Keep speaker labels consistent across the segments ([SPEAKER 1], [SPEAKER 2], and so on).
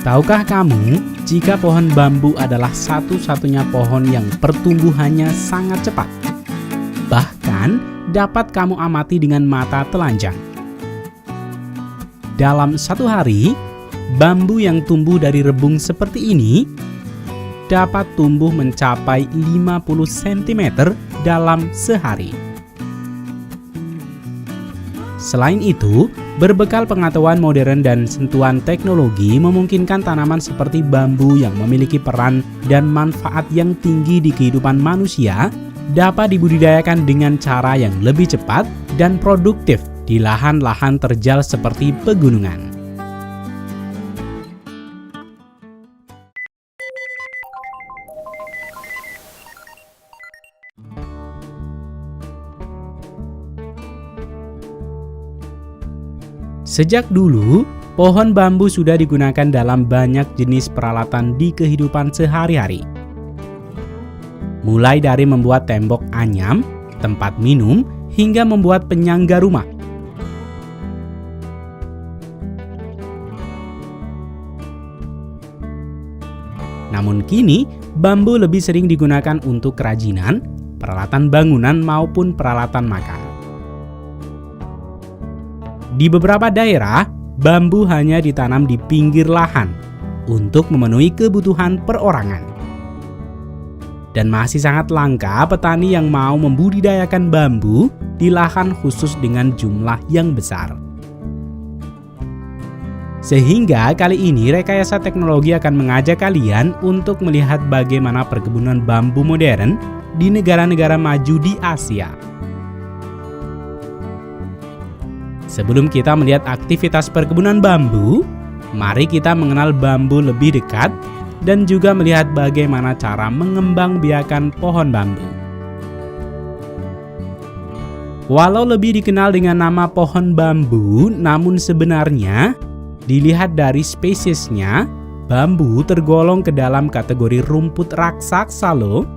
[SPEAKER 1] Tahukah kamu, jika pohon bambu adalah satu-satunya pohon yang pertumbuhannya sangat cepat? Bahkan dapat kamu amati dengan mata telanjang. Dalam satu hari, bambu yang tumbuh dari rebung seperti ini dapat tumbuh mencapai 50 cm dalam sehari. Selain itu, berbekal pengetahuan modern dan sentuhan teknologi memungkinkan tanaman seperti bambu yang memiliki peran dan manfaat yang tinggi di kehidupan manusia dapat dibudidayakan dengan cara yang lebih cepat dan produktif di lahan-lahan terjal seperti pegunungan. Sejak dulu, pohon bambu sudah digunakan dalam banyak jenis peralatan di kehidupan sehari-hari. Mulai dari membuat tembok anyam, tempat minum, hingga membuat penyangga rumah. Namun kini, bambu lebih sering digunakan untuk kerajinan, peralatan bangunan maupun peralatan makan. Di beberapa daerah, bambu hanya ditanam di pinggir lahan untuk memenuhi kebutuhan perorangan. Dan masih sangat langka petani yang mau membudidayakan bambu di lahan khusus dengan jumlah yang besar. Sehingga kali ini Rekayasa Teknologi akan mengajak kalian untuk melihat bagaimana perkebunan bambu modern di negara-negara maju di Asia. Sebelum kita melihat aktivitas perkebunan bambu, mari kita mengenal bambu lebih dekat dan juga melihat bagaimana cara mengembangbiakan pohon bambu. Walau lebih dikenal dengan nama pohon bambu, namun sebenarnya dilihat dari spesiesnya, bambu tergolong ke dalam kategori rumput raksasa loh.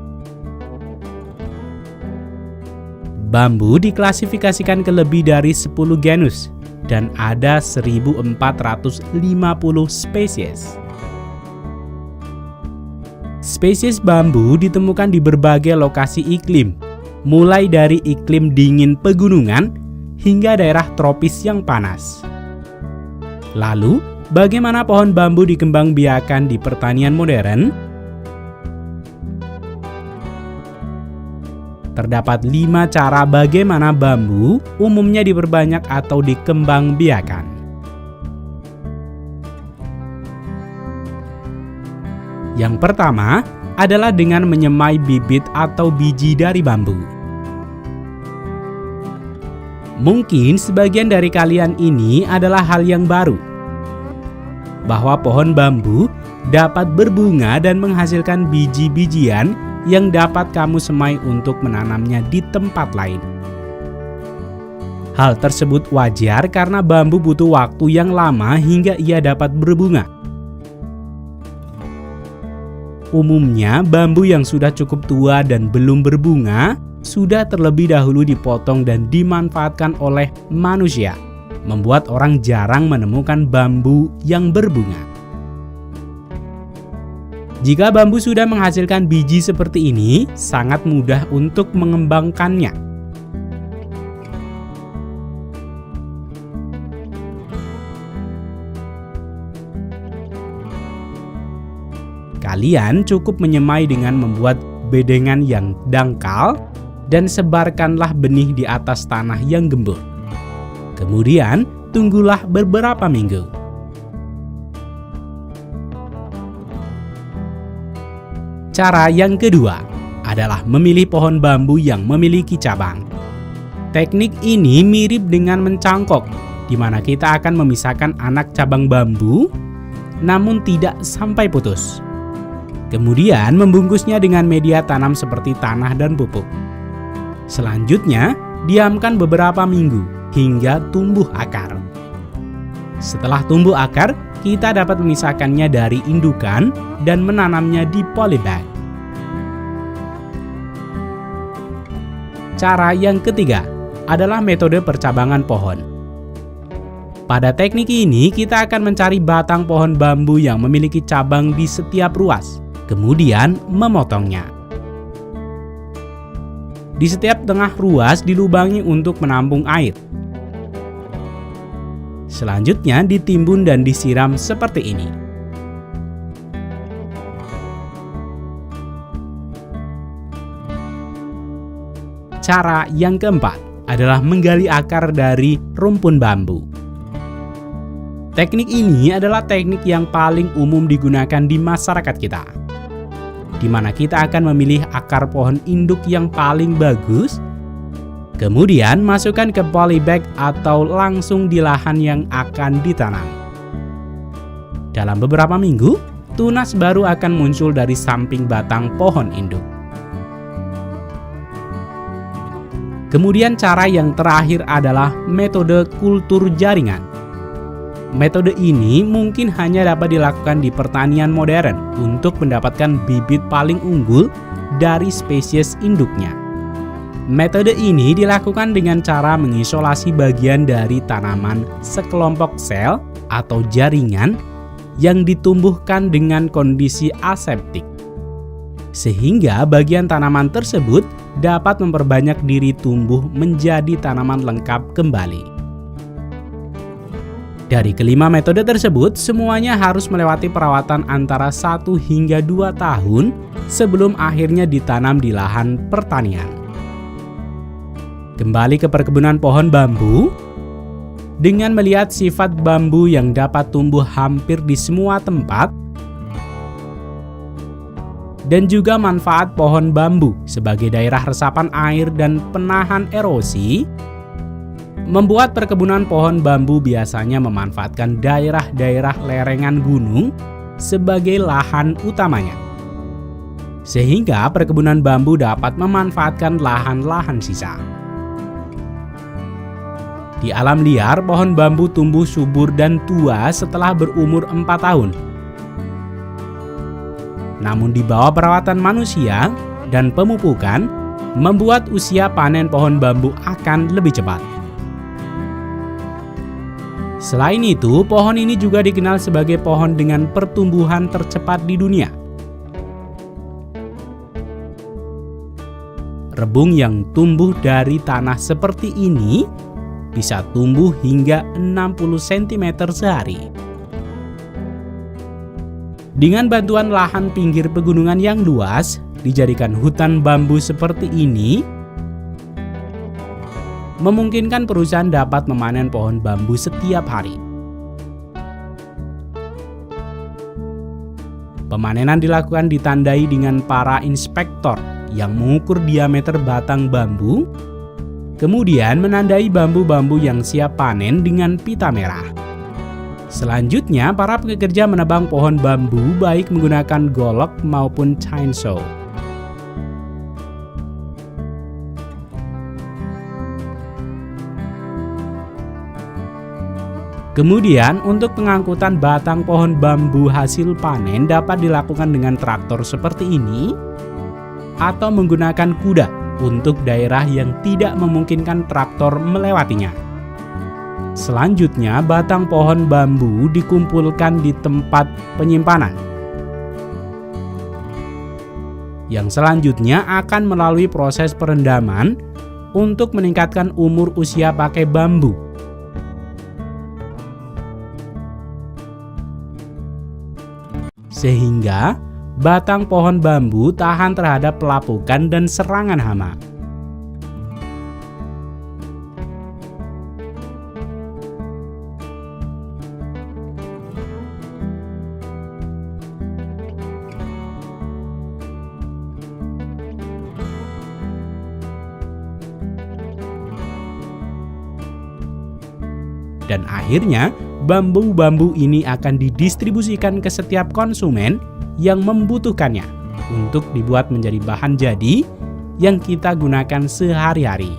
[SPEAKER 1] Bambu diklasifikasikan ke lebih dari 10 genus dan ada 1.450 spesies. Spesies bambu ditemukan di berbagai lokasi iklim, mulai dari iklim dingin pegunungan hingga daerah tropis yang panas. Lalu, bagaimana pohon bambu dikembangbiakan di pertanian modern? Terdapat 5 cara bagaimana bambu umumnya diperbanyak atau dikembangbiakan. Yang pertama adalah dengan menyemai bibit atau biji dari bambu. Mungkin sebagian dari kalian ini adalah hal yang baru, bahwa pohon bambu dapat berbunga dan menghasilkan biji-bijian yang dapat kamu semai untuk menanamnya di tempat lain. Hal tersebut wajar karena bambu butuh waktu yang lama hingga ia dapat berbunga. Umumnya, bambu yang sudah cukup tua dan belum berbunga sudah terlebih dahulu dipotong dan dimanfaatkan oleh manusia, membuat orang jarang menemukan bambu yang berbunga. Jika bambu sudah menghasilkan biji seperti ini, sangat mudah untuk mengembangkannya. Kalian cukup menyemai dengan membuat bedengan yang dangkal dan sebarkanlah benih di atas tanah yang gembur. Kemudian, tunggulah beberapa minggu. Cara yang kedua adalah memilih pohon bambu yang memiliki cabang. Teknik ini mirip dengan mencangkok, di mana kita akan memisahkan anak cabang bambu, namun tidak sampai putus. Kemudian membungkusnya dengan media tanam seperti tanah dan pupuk. Selanjutnya, diamkan beberapa minggu hingga tumbuh akar. Setelah tumbuh akar, kita dapat memisahkannya dari indukan dan menanamnya di polybag. Cara yang ketiga adalah metode percabangan pohon. Pada teknik ini, kita akan mencari batang pohon bambu yang memiliki cabang di setiap ruas, kemudian memotongnya. Di setiap tengah ruas dilubangi untuk menampung air. Selanjutnya ditimbun dan disiram seperti ini. Cara yang keempat adalah menggali akar dari rumpun bambu. Teknik ini adalah teknik yang paling umum digunakan di masyarakat kita, di mana kita akan memilih akar pohon induk yang paling bagus, kemudian masukkan ke polybag atau langsung di lahan yang akan ditanam. Dalam beberapa minggu, tunas baru akan muncul dari samping batang pohon induk. Kemudian cara yang terakhir adalah metode kultur jaringan. Metode ini mungkin hanya dapat dilakukan di pertanian modern untuk mendapatkan bibit paling unggul dari spesies induknya. Metode ini dilakukan dengan cara mengisolasi bagian dari tanaman sekelompok sel atau jaringan yang ditumbuhkan dengan kondisi aseptik, sehingga bagian tanaman tersebut dapat memperbanyak diri tumbuh menjadi tanaman lengkap kembali. Dari kelima metode tersebut, semuanya harus melewati perawatan antara 1 hingga 2 tahun sebelum akhirnya ditanam di lahan pertanian. Kembali ke perkebunan pohon bambu, dengan melihat sifat bambu yang dapat tumbuh hampir di semua tempat, dan juga manfaat pohon bambu sebagai daerah resapan air dan penahan erosi, membuat perkebunan pohon bambu biasanya memanfaatkan daerah-daerah lerengan gunung sebagai lahan utamanya. Sehingga perkebunan bambu dapat memanfaatkan lahan-lahan sisa. Di alam liar, pohon bambu tumbuh subur dan tua setelah berumur 4 tahun. Namun di bawah perawatan manusia dan pemupukan, membuat usia panen pohon bambu akan lebih cepat. Selain itu, pohon ini juga dikenal sebagai pohon dengan pertumbuhan tercepat di dunia. Rebung yang tumbuh dari tanah seperti ini bisa tumbuh hingga 60 cm sehari. Dengan bantuan lahan pinggir pegunungan yang luas, dijadikan hutan bambu seperti ini, memungkinkan perusahaan dapat memanen pohon bambu setiap hari. Pemanenan dilakukan ditandai dengan para inspektor yang mengukur diameter batang bambu, kemudian menandai bambu-bambu yang siap panen dengan pita merah. Selanjutnya, para pekerja menebang pohon bambu baik menggunakan golok maupun chainsaw. Kemudian, untuk pengangkutan batang pohon bambu hasil panen dapat dilakukan dengan traktor seperti ini atau menggunakan kuda untuk daerah yang tidak memungkinkan traktor melewatinya. Selanjutnya, batang pohon bambu dikumpulkan di tempat penyimpanan, yang selanjutnya akan melalui proses perendaman untuk meningkatkan umur usia pakai bambu. Sehingga batang pohon bambu tahan terhadap pelapukan dan serangan hama. Dan akhirnya, bambu-bambu ini akan didistribusikan ke setiap konsumen yang membutuhkannya untuk dibuat menjadi bahan jadi yang kita gunakan sehari-hari.